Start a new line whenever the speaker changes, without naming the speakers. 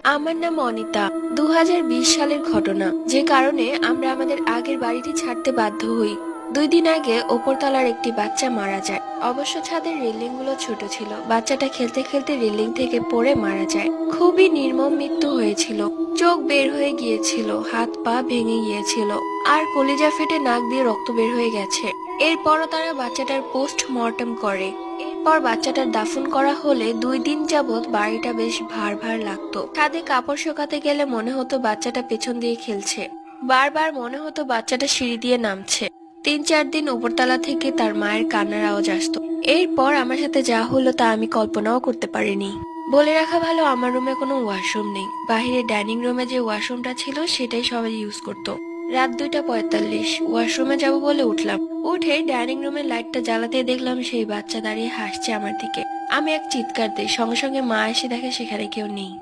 আমার নাম অনিতা। 2020 সালের ঘটনা, যে কারণে আমরা আমাদের আগের বাড়িটি ছাড়তে বাধ্য হই। 2 দিন আগে ওপরতলার একটি বাচ্চা মারা যায়। অবশ্য ছাদের রেলিং গুলো ছোট ছিল, বাচ্চাটা খেলতে খেলতে রেলিং থেকে পড়ে মারা যায়। খুবই নির্মম মৃত্যু হয়েছিল। চোখ বের হয়ে গিয়েছিল, হাত পা ভেঙে গিয়েছিল, আর কলিজা ফেটে নাক দিয়ে রক্ত বের হয়ে গেছে। এরপরও তারা বাচ্চাটার পোস্টমর্টম করে। এরপর বাচ্চাটার দাফন করা হলে 2 দিন যাবৎ বাড়িটা বেশ ভার ভার লাগতো। ছাদে কাপড় শুকাতে গেলে মনে হতো বাচ্চাটা পেছন দিয়ে খেলছে। বারবার মনে হতো বাচ্চাটা সিঁড়ি দিয়ে নামছে। 3-4 দিন উপরতলা থেকে তার মায়ের কান্নার আওয়াজ আসতো। এরপর আমার সাথে যা হলো তা আমি কল্পনাও করতে পারিনি। বলে রাখা ভালো, আমার রুমে কোনো ওয়াশরুম নেই। বাহিরে ডাইনিং রুমে যে ওয়াশরুমটা ছিল সেটাই সবাই ইউজ করতো। রাত 2:45 ওয়াশরুমে যাব বলে উঠলাম। উঠে ডাইনিং রুমের লাইটটা জ্বালাতে দেখলাম সেই বাচ্চা দাঁড়িয়ে হাসছে আমার দিকে। আমি এক চিৎকার দিই, সঙ্গে সঙ্গে মা এসে দেখে সেখানে কেউ নেই।